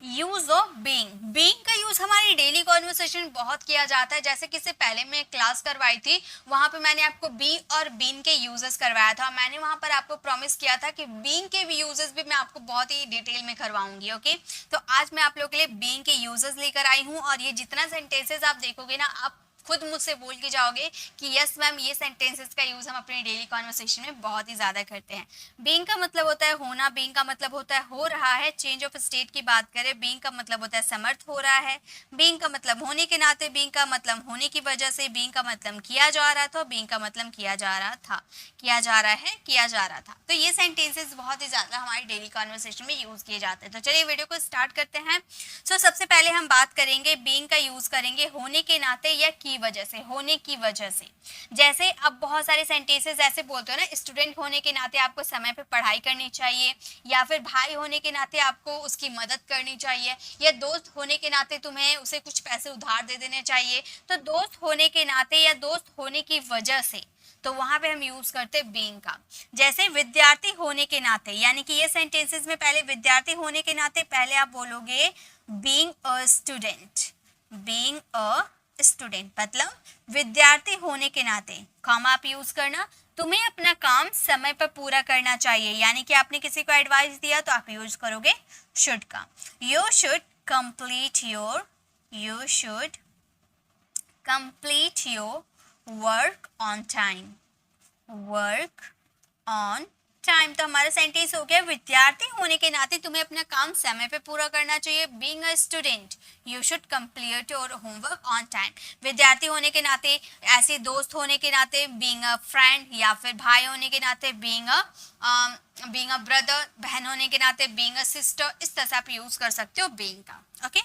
Use of being. Being का use हमारी daily conversation में बहुत किया जाता है। जैसे कि इससे पहले मैं क्लास करवाई थी, वहां पे मैंने आपको बी और बीन के यूजेस करवाया था। मैंने वहां पर आपको प्रॉमिस किया था कि बीइंग के भी यूजेस भी मैं आपको बहुत ही डिटेल में करवाऊंगी। ओके, तो आज मैं आप लोगों के लिए बीइंग के यूजेस लेकर आई हूँ, और ये जितना सेंटेंसेस आप देखोगे ना, आप खुद मुझसे बोल के जाओगे कि यस मैम, ये सेंटेंसेस का यूज हम अपनी डेली कॉन्वर्सेशन में बहुत ही ज्यादा करते हैं। बीइंग का मतलब होता है होना, बीइंग का मतलब होता है हो रहा है। चेंज ऑफ स्टेट की बात करें, बीइंग का मतलब होता है समर्थ हो रहा है। बीइंग का मतलब होने के नाते, बीइंग का मतलब होने की वजह से, बीइंग का मतलब किया जा रहा था, बीइंग का मतलब किया जा रहा था, किया जा रहा है, किया जा रहा था। तो ये सेंटेंसेस बहुत ही ज्यादा हमारी डेली कॉन्वर्सेशन में यूज किए जाते हैं। तो चलिए वीडियो को स्टार्ट करते हैं। सबसे पहले हम बात करेंगे बीइंग का यूज करेंगे होने के नाते या की वजह से, होने की वजह से। जैसे अब बहुत सारे सेंटेंसेस ऐसे बोलते हो ना, स्टूडेंट होने के नाते आपको समय पे पढ़ाई करनी चाहिए, या फिर भाई होने के नाते आपको उसकी मदद करनी चाहिए, या दोस्त होने के नाते तुम्हें उसे कुछ पैसे उधार दे देने चाहिए। तो दोस्त होने के नाते या दोस्त होने की वजह से, तो वहां पे हम यूज करते हैं बीइंग का। जैसे विद्यार्थी होने के नाते, यानी कि ये सेंटेंसेस में पहले विद्यार्थी होने के नाते पहले आप बोलोगे being a student. Being a student मतलब विद्यार्थी होने के नाते, कॉमा आप यूज करना, तुम्हें अपना काम समय पर पूरा करना चाहिए। यानी कि आपने किसी को एडवाइस दिया तो आप यूज करोगे शुड का। You should complete your, you should complete your work on time, work on time. तो हमारा सेंटेंस हो गया विद्यार्थी होने के नाते तुम्हें अपना काम समय पे पूरा करना चाहिए। Being a student you should complete your homework on time. विद्यार्थी होने के नाते, ऐसे दोस्त होने के नाते बीइंग अ फ्रेंड, या फिर भाई होने के नाते बीइंग अ ब्रदर, बहन होने के नाते बीइंग अ सिस्टर। इस तरह से आप यूज कर सकते हो बीइंग का। ओके,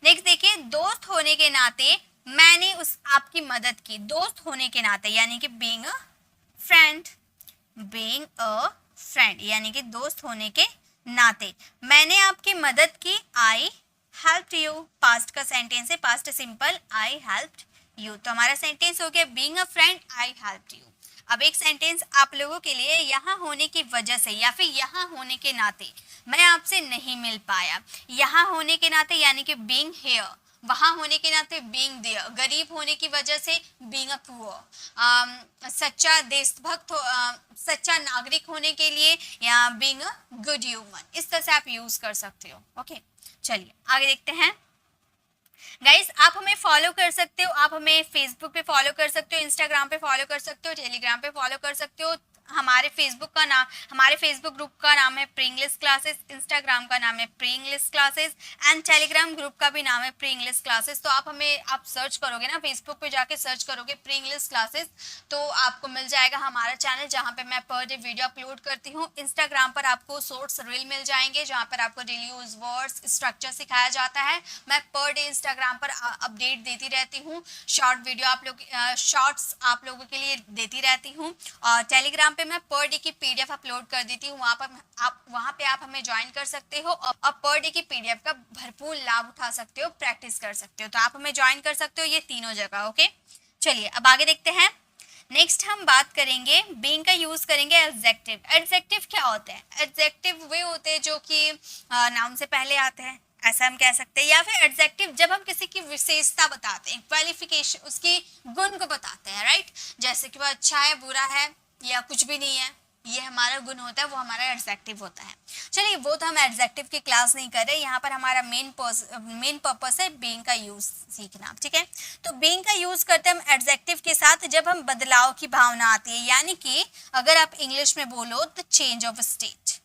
नेक्स्ट देखिए, दोस्त होने के नाते मैंने उस आपकी मदद की, दोस्त होने के नाते यानी कि being a friend, being a friend यानी कि दोस्त होने के नाते मैंने आपकी मदद की। आई हेल्प्ड यू, पास्ट का सेंटेंस है, past simple, I helped you. तो हमारा सेंटेंस हो गया being a friend, I helped you. अब एक सेंटेंस आप लोगों के लिए, यहाँ होने की वजह से या फिर यहाँ होने के नाते मैं आपसे नहीं मिल पाया। यहाँ होने के नाते यानी कि बीइंग हियर, वहां होने के नाते बीइंग देयर, गरीब होने की वजह से बीइंग अ पुअर, सच्चा देशभक्त, सच्चा नागरिक होने के लिए या बीइंग अ गुड ह्यूमन। इस तरह से आप यूज कर सकते हो। ओके, चलिए आगे देखते हैं। गाइस आप हमें फॉलो कर सकते हो, आप हमें फेसबुक पे फॉलो कर सकते हो, इंस्टाग्राम पे फॉलो कर सकते हो, टेलीग्राम पे फॉलो कर सकते हो। हमारे फेसबुक ग्रुप का नाम है प्री इंग्लिश क्लासेस, इंस्टाग्राम का नाम है pre English classes, and Telegram group का भी नाम है प्री इंग्लिश क्लासेस। तो आप सर्च करोगे ना, फेसबुक पे जाके सर्च करोगे प्री इंग्लिश क्लासेस, तो आपको मिल जाएगा हमारा चैनल, जहाँ पे मैं पर डे वीडियो अपलोड करती हूँ। इंस्टाग्राम पर आपको शॉर्ट्स रील मिल जाएंगे, जहाँ पर आपको डेली यूज वर्ड्स स्ट्रक्चर सिखाया जाता है। मैं पर डे इंस्टाग्राम पर अपडेट देती रहती हूँ, शॉर्ट्स आप लोगों के लिए देती रहती हूँ। और टेलीग्राम पे मैं पर डे की पीडीएफ अपलोड कर देती हूँ, वहाँ पे आप हमें ज्वाइन कर सकते हो और पर डे की पीडीएफ का भरपूर लाभ उठा सकते हो, प्रैक्टिस कर सकते हो। तो आप हमें ज्वाइन कर सकते हो ये तीनों जगह। ओके, चलिए अब आगे देखते हैं। नेक्स्ट हम बात करेंगे बीइंग का यूज करेंगे एडजेक्टिव। एडजेक्टिव क्या होते हैं? एडजेक्टिव वे होते हैं जो कि नाउन से पहले आते हैं, ऐसा हम कह सकते हैं। या फिर एडजेक्टिव जब हम किसी की विशेषता बताते हैं, क्वालिफिकेशन, उसकी गुण को बताते हैं, राइट। जैसे कि वो अच्छा है, बुरा है, या कुछ भी नहीं है, ये हमारा गुण होता है, वो हमारा एडजेक्टिव होता है। चलिए वो तो हम एडजेक्टिव की क्लास नहीं कर रहे, यहाँ पर हमारा मेन पर्पस है बीइंग का यूज सीखना, ठीक है। तो बीइंग का यूज करते हैं हम एडजेक्टिव के साथ जब हम बदलाव की भावना आती है, यानी कि अगर आप इंग्लिश में बोलो तो change of state,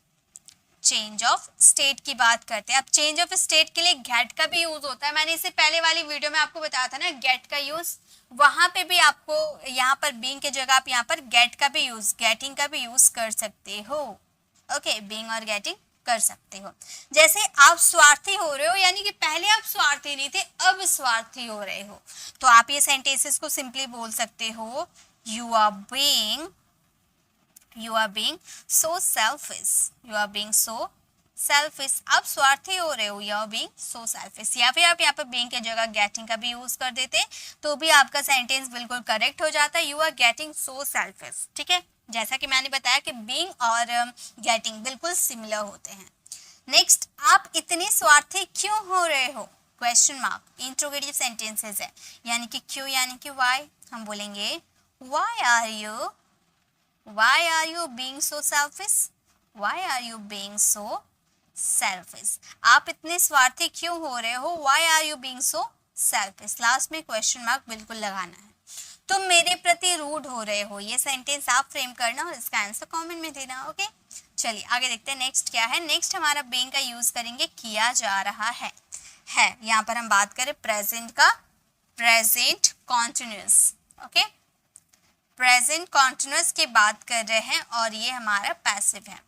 change of state की बात करते हैं। अब चेंज ऑफ स्टेट के लिए गेट का भी यूज होता है। मैंने इससे पहले वाली वीडियो में आपको बताया था ना गेट का यूज, वहां पे भी आपको यहाँ पर बीइंग की जगह आप यहाँ पर गेट का भी यूज, गेटिंग का भी यूज कर सकते हो। ओके, बीइंग और गेटिंग कर सकते हो। जैसे आप स्वार्थी हो रहे हो, यानी कि पहले आप स्वार्थी नहीं थे, अब स्वार्थी हो रहे हो, तो आप ये सेंटेंसेस को सिंपली बोल सकते हो, you are being so selfish, you are being so selfish। आप स्वार्थी हो रहे हो, you are being so selfish। या फिर आप यहाँ पर being के जगह getting का भी यूज कर देते तो भी आपका सेंटेंस बिल्कुल करेक्ट हो जाता है, you are getting so selfish, ठीक है। जैसा कि मैंने बताया कि being और getting बिल्कुल सिमिलर होते हैं। नेक्स्ट, आप इतने स्वार्थी क्यों हो रहे हो? क्वेश्चन मार्क, इंट्रोगेटिव सेंटेंसेस है, यानी कि क्यों यानी कि वाई, हम बोलेंगे why are you being so selfish? why are you being so selfish? आप इतने स्वार्थी क्यों हो रहे हो? why are you being so selfish? Last में क्वेश्चन मार्क बिल्कुल लगाना है। तुम मेरे प्रति रूड हो रहे हो, ये सेंटेंस आप फ्रेम करना और इसका आंसर कमेंट में देना। ओके, चलिए आगे देखते हैं नेक्स्ट क्या है। नेक्स्ट हमारा बीइंग का यूज करेंगे किया जा रहा है। यहाँ पर हम बात करें प्रेजेंट का, present continuous. Okay, present continuous की बात कर रहे हैं और ये हमारा पैसिव है।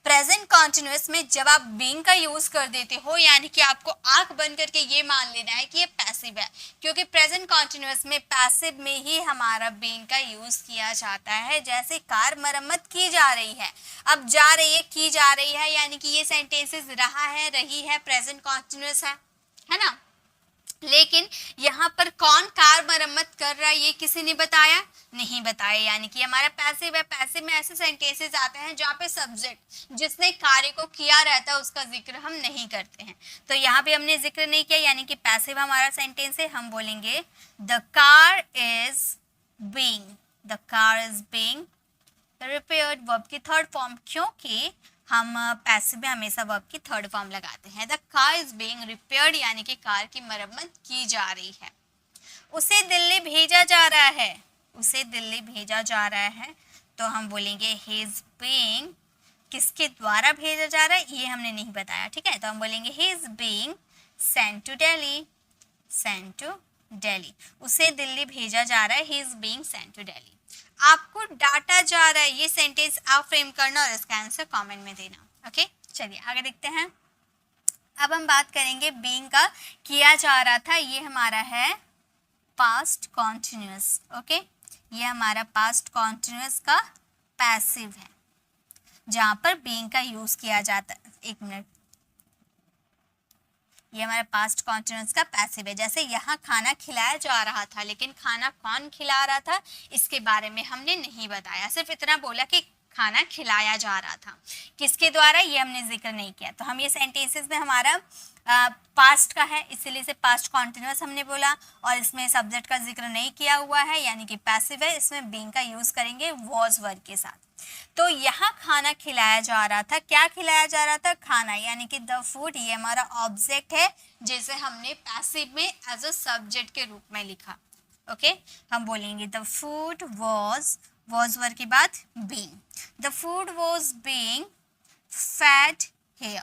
प्रेजेंट कॉन्टिन्यूअस में जब आप बीइंग का यूज कर देते हो, यानी कि आपको आंख बंद करके ये मान लेना है कि ये पैसिव है, क्योंकि प्रेजेंट कॉन्टिन्यूअस में पैसिव में ही हमारा बीइंग का यूज किया जाता है। जैसे कार मरम्मत की जा रही है, अब जा रही है, की जा रही है, यानी कि ये सेंटेंसेस रहा है, रही है, प्रेजेंट कॉन्टिन्यूअस है ना। लेकिन यहाँ पर कौन कार मरम्मत कर रहा है ये किसी ने बताया नहीं बताया, यानी कि हमारा पैसिव है। पैसिव में ऐसे सेंटेंसेस आते हैं जहाँ पे सब्जेक्ट जिसने कार्य को किया रहता है उसका जिक्र हम नहीं करते हैं, तो यहाँ पे हमने जिक्र नहीं किया, यानी कि पैसिव हमारा सेंटेंस है। हम बोलेंगे the car is being repaired, verb की थर्ड फॉर्म, क्योंकि हम पैसिव में हमेशा वर्ब की थर्ड फॉर्म लगाते हैं। The car is being repaired, यानी कि कार की मरम्मत की जा रही है। उसे दिल्ली भेजा जा रहा है, उसे दिल्ली भेजा जा रहा है, तो हम बोलेंगे ही इज बीइंग, किसके द्वारा भेजा जा रहा है ये हमने नहीं बताया, ठीक है, तो हम बोलेंगे he is being sent to Delhi, sent to Delhi, उसे दिल्ली भेजा जा रहा है, he is being sent to Delhi. आपको डांटा जा रहा है, ये सेंटेंस आप फ्रेम करना और इसका आंसर कमेंट में देना। ओके, चलिए आगे देखते हैं। अब हम बात करेंगे बीइंग का, किया जा रहा था, ये हमारा है पास्ट कॉन्टिन्यूअस। ओके, ये हमारा पास्ट कॉन्टिन्यूअस का पैसिव है, जहां पर बीइंग का यूज किया जाता है। एक मिनट, ये हमारा पास्ट कॉन्टिन्यूअस का पैसिव है। जैसे यहाँ खाना खिलाया जा रहा था, लेकिन खाना कौन खिला रहा था इसके बारे में हमने नहीं बताया, सिर्फ इतना बोला कि खाना खिलाया जा रहा था, किसके द्वारा ये हमने जिक्र नहीं किया। तो हम ये सेंटेंसेस में हमारा पास्ट का है, इसीलिए से पास्ट कॉन्टिन्यूअस हमने बोला, और इसमें सब्जेक्ट का जिक्र नहीं किया हुआ है, यानी कि पैसिव है। इसमें बीइंग का यूज करेंगे वॉज वर्ब के साथ। तो यहाँ खाना खिलाया जा रहा था, क्या खिलाया जा रहा था? खाना, यानी कि द फूड, ये हमारा ऑब्जेक्ट है जिसे हमने पैसिव में एज अ सब्जेक्ट के रूप में लिखा। ओके, हम बोलेंगे द फूड वॉज वर्ब के बाद being, the food was being fade here,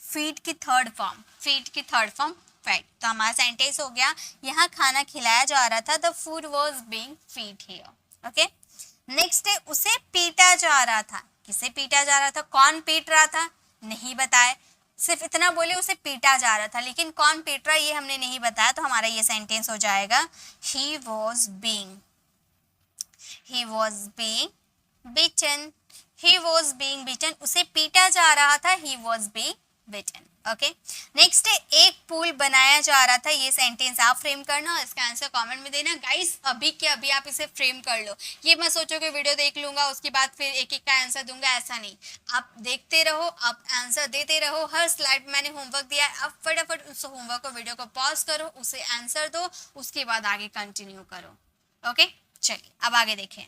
feed की थर्ड फॉर्म, फेड, तो हमारा सेंटेंस हो गया यहाँ खाना खिलाया जा रहा था, the food was being feed here. Okay, next है उसे पीटा जा रहा था, किसे पीटा जा रहा था, कौन पीट रहा था नहीं बताए, सिर्फ इतना बोले उसे पीटा जा रहा था, लेकिन कौन पीट रहा ये हमने नहीं बताया, तो हमारा ये सेंटेंस हो जाएगा he was being beaten, he was being beaten, उसे पीटा जा रहा था, he was being beaten। Okay, next है एक पुल बनाया जा रहा था, ये सेंटेंस आप फ्रेम करना और इसका आंसर कमेंट में देना। गाइस अभी के अभी आप इसे फ्रेम कर लो, ये मत सोचो कि वीडियो देख लूंगा उसके बाद फिर एक एक का आंसर दूंगा, ऐसा नहीं, आप देखते रहो, आप आंसर देते रहो। हर स्लाइड मैंने होमवर्क दिया है, आप फटाफट उस होमवर्क को, वीडियो को पॉज करो, उसे आंसर दो, उसके बाद आगे कंटिन्यू करो। ओके, चलिए अब आगे देखें।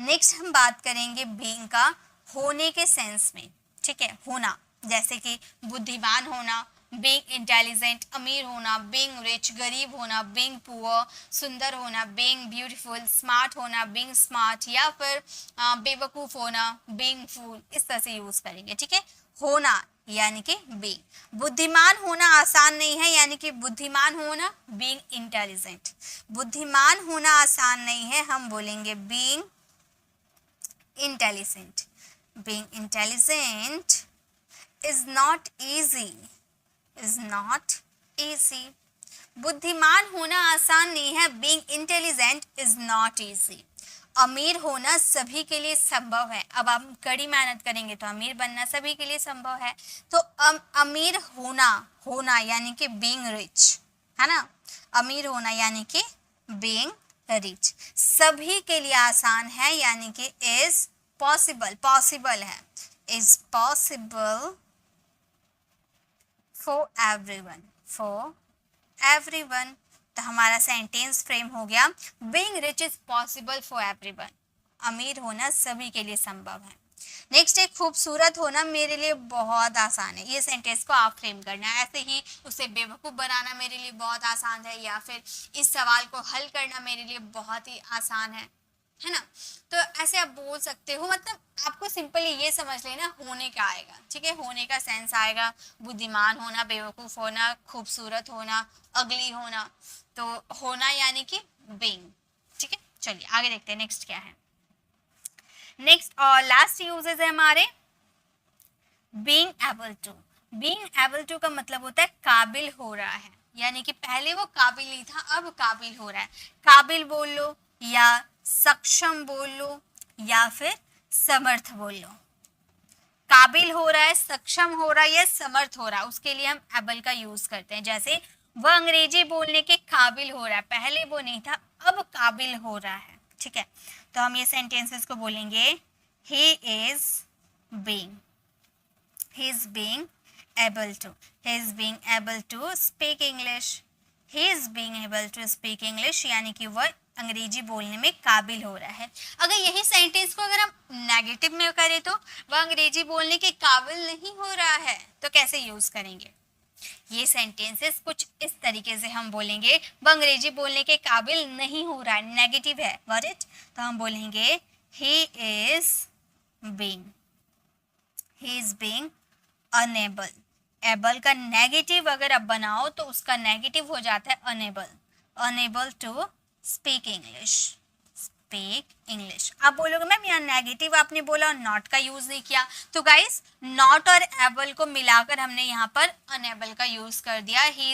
नेक्स्ट हम बात करेंगे बीइंग का होने के सेंस में, ठीक है, होना, जैसे कि बुद्धिमान होना, बीइंग इंटेलिजेंट, अमीर होना, बीइंग रिच, गरीब होना, बीइंग पुअर, सुंदर होना, बीइंग ब्यूटीफुल, स्मार्ट होना, बीइंग स्मार्ट, या फिर बेवकूफ़ होना, बीइंग फूल, इस तरह से यूज़ करेंगे। ठीक है, होना यानी कि बीइंग, बुद्धिमान होना आसान नहीं है, यानी कि बुद्धिमान होना बीइंग इंटेलिजेंट, बुद्धिमान होना आसान नहीं है, हम बोलेंगे being intelligent, being intelligent is not easy, बुद्धिमान होना आसान नहीं है, being intelligent is not easy, अमीर होना सभी के लिए संभव है। अब हम कड़ी मेहनत करेंगे तो अमीर बनना सभी के लिए संभव है, तो अमीर होना यानी कि being rich, है ना, अमीर होना यानी कि being रिच सभी के लिए आसान है, यानी कि इज पॉसिबल है, is possible for everyone, for everyone. तो हमारा सेंटेंस फ्रेम हो गया, being rich is possible for everyone, अमीर होना सभी के लिए संभव है। नेक्स्ट है, खूबसूरत होना मेरे लिए बहुत आसान है। ये सेंटेंस को आप फ्रेम करना है। ऐसे ही उसे बेवकूफ़ बनाना मेरे लिए बहुत आसान है, या फिर इस सवाल को हल करना मेरे लिए बहुत ही आसान है ना। तो ऐसे आप बोल सकते हो, मतलब आपको सिंपली ये समझ लेना होने का आएगा, ठीक है। होने का सेंस आएगा, बुद्धिमान होना, बेवकूफ़ होना, खूबसूरत होना, अगली होना। तो होना यानी कि बीइंग, ठीक है। चलिए आगे देखते हैं नेक्स्ट क्या है। नेक्स्ट और लास्ट यूजेस है हमारे being able to. Being able to का मतलब होता है काबिल हो रहा है, यानी कि पहले वो काबिल नहीं था, अब काबिल हो रहा है। काबिल बोल लो, या सक्षम बोल लो, या फिर समर्थ बोल लो। काबिल हो रहा है, सक्षम हो रहा है या समर्थ हो रहा है, उसके लिए हम एबल का यूज करते हैं। जैसे वह अंग्रेजी बोलने के काबिल हो रहा है, पहले वो नहीं था, अब काबिल हो रहा है, ठीक है। तो हम ये सेंटेंसेस को बोलेंगे, he is being, he is being able to, he is being able to speak English, he is being able to speak English, यानी कि वह अंग्रेजी बोलने में काबिल हो रहा है। अगर यही सेंटेंस को अगर हम नेगेटिव में करें तो वह अंग्रेजी बोलने के काबिल नहीं हो रहा है, तो कैसे यूज करेंगे? ये सेंटेंसेस कुछ इस तरीके से हम बोलेंगे, वह अंग्रेजी बोलने के काबिल नहीं हो रहा है, नेगेटिव है, गॉट इट। तो हम बोलेंगे he is being, he is being unable. Able का नेगेटिव अगर आप बनाओ तो उसका नेगेटिव हो जाता है unable, unable to speak English, speak English. आप बोलोगे मैम यहाँ नेगेटिव आपने बोला और नॉट का यूज नहीं किया, तो गाइस नॉट और एबल को मिलाकर हमने यहाँ पर अनेबल का यूज कर दिया, he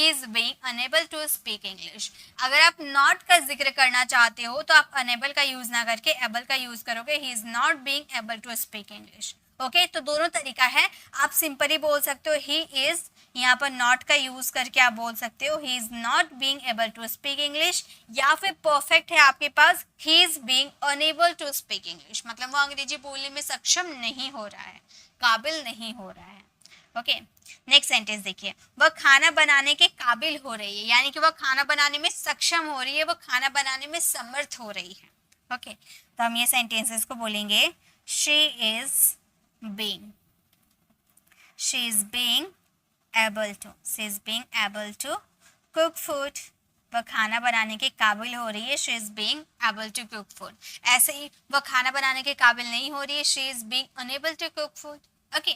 is being unable to speak English. अगर आप नॉट का जिक्र करना चाहते हो तो आप अनेबल का यूज ना करके एबल का यूज करोगे, he is not being able to speak English. Okay तो दोनों तरीका है, आप सिंपली बोल सकते हो ही इज, यहाँ पर नॉट का यूज करके आप बोल सकते हो he is not being able to speak English, या फिर परफेक्ट है आपके पास he is being unable to speak English, मतलब वो अंग्रेजी बोलने में सक्षम नहीं हो रहा है, काबिल नहीं हो रहा है। ओके नेक्स्ट सेंटेंस देखिए, वह खाना बनाने के काबिल हो रही है, यानी कि वह खाना बनाने में सक्षम हो रही है, वह खाना बनाने में समर्थ हो रही है। ओके तो हम ये सेंटेंसेस को बोलेंगे, she is being, she is being able to, she is being able to cook food, वह खाना बनाने के काबिल हो रही है, she is being able to cook food। ऐसे ही वह खाना बनाने के काबिल नहीं हो रही है, she is being unable to cook food। Okay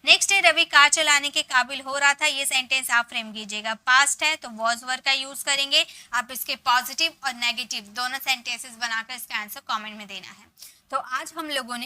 next है, रवि कार चलाने के काबिल हो रहा था। ये सेंटेंस आप फ्रेम कीजिएगा, पास्ट है तो वॉज वर्ब का यूज करेंगे, आप इसके पॉजिटिव और नेगेटिव दोनों सेंटेंसेस बनाकर इसका आंसर कमेंट में देना है। तो आज हम लोगों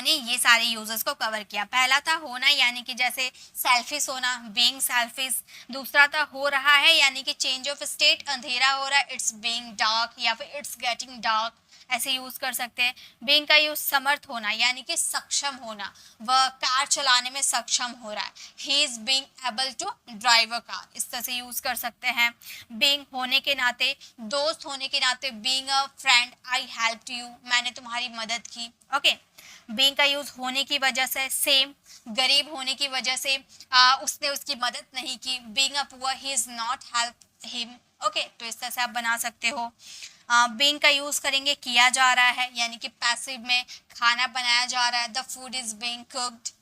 ने ये सारे यूजर्स को कवर किया। पहला था होना, यानी कि जैसे सेल्फिश होना, बीइंग सेल्फिश। दूसरा था हो रहा है, यानी कि चेंज ऑफ स्टेट, अंधेरा हो रहा है, इट्स बीइंग डार्क, या फिर इट्स गेटिंग डार्क, ऐसे यूज कर सकते हैं। बीइंग का यूज समर्थ होना, यानी कि सक्षम होना, वह कार चलाने में सक्षम हो रहा है, he is being able to drive a car, इस तरह से यूज कर सकते हैं। बीइंग होने के नाते, दोस्त होने के नाते, being a friend, I helped you, मैंने तुम्हारी मदद की। ओके बीइंग का यूज होने की वजह से, सेम गरीब होने की वजह से उसने उसकी मदद नहीं की, being a poor, he is not help him. Okay तो इस तरह से आप बना सकते हो। बीइंग का यूज करेंगे किया जा रहा है, यानी कि पैसिव में खाना बनाया जा रहा है, the food is being cooked.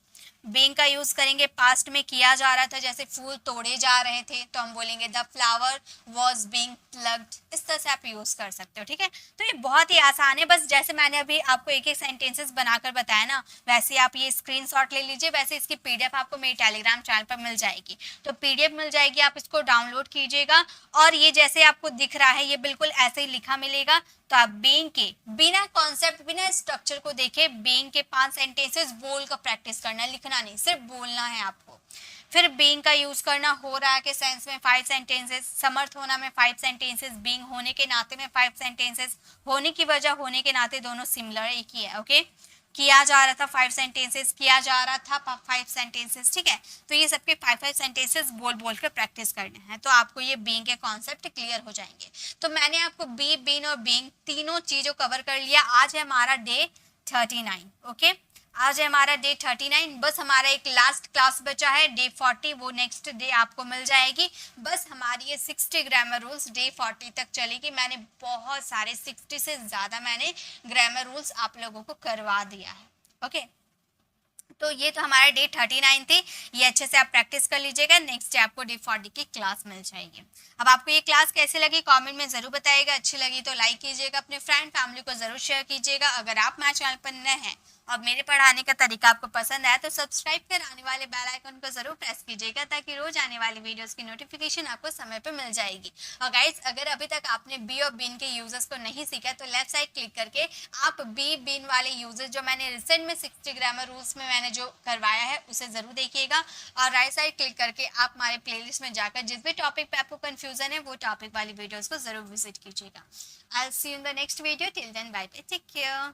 Being का यूज करेंगे पास्ट में किया जा रहा था, जैसे फूल तोड़े जा रहे थे तो हम बोलेंगे the flower was being plucked, इस तरह से आप यूज कर सकते हो। ठीक है तो ये बहुत ही आसान है, बस जैसे मैंने अभी आपको एक एक सेंटेंसेस बनाकर बताया ना, वैसे आप ये स्क्रीनशॉट ले लीजिए। वैसे इसकी पीडीएफ आपको मेरे टेलीग्राम चैनल पर मिल जाएगी, तो पीडीएफ मिल जाएगी, आप इसको डाउनलोड कीजिएगा। और ये जैसे आपको दिख रहा है ये बिल्कुल ऐसे ही लिखा मिलेगा, तो आप बीइंग के बिना कॉन्सेप्ट, बिना स्ट्रक्चर को देखे बीइंग के 5 सेंटेंसेस बोल कर प्रैक्टिस करना, लिखना नहीं, सिर्फ बोलना है आपको। फिर बीइंग का यूज करना, हो रहा है के सेंस में 5 सेंटेंसेस, समर्थ होना में 5 सेंटेंसेस, बीइंग होने के नाते में 5 सेंटेंसेस, होने की वजह, होने के नाते दोनों सिमिलर एक ही है। ओके किया जा रहा था 5 सेंटेंसेस, किया जा रहा था 5 सेंटेंसेस। ठीक है तो ये सबके 5 सेंटेंसेस बोल बोल कर प्रैक्टिस करने हैं, तो आपको ये बीइंग के कॉन्सेप्ट क्लियर हो जाएंगे। तो मैंने आपको बी, बीन और बीइंग तीनों चीजों कवर कर लिया। आज है हमारा डे 39। ओके आज है हमारा डे 39, बस हमारा एक लास्ट क्लास बचा है डे 40, वो नेक्स्ट डे आपको मिल जाएगी। बस हमारी ये 60 ग्रामर रूल्स डे 40 तक चलेगी। मैंने बहुत सारे 60 से ज़्यादा मैंने ग्रामर रूल्स आप लोगों को करवा दिया है। ओके, तो ये तो हमारा डे 39 थी, ये अच्छे से आप प्रैक्टिस कर लीजिएगा। नेक्स्ट डे आपको डे 40 की क्लास मिल जाएगी। अब आपको ये क्लास कैसे लगी कमेंट में ज़रूर बताइएगा। अच्छी लगी तो लाइक कीजिएगा, अपने फ्रेंड फैमिली को ज़रूर शेयर कीजिएगा। अगर आप मेरे चैनल पर नए हैं और मेरे पढ़ाने का तरीका आपको पसंद आया तो सब्सक्राइब कर आने वाले बेल आइकन को ज़रूर प्रेस कीजिएगा, ताकि रोज आने वाली वीडियोस की नोटिफिकेशन आपको समय पर मिल जाएगी। और गाइज, अगर अभी तक आपने बी और बीन के यूजर्स को नहीं सीखा तो लेफ्ट साइड क्लिक करके आप बी बीन वाले यूजर्स जो मैंने रिसेंट में 60 ग्रामर रूल्स में मैंने जो करवाया है उसे ज़रूर देखिएगा। और राइट साइड क्लिक करके आप हमारे प्लेलिस्ट में जाकर जिस भी टॉपिक पे आपको कंफ्यूजन है वो टॉपिक वाली वीडियोस को ज़रूर विजिट कीजिएगा। I will see you in the next video. Till then bye bye, take care.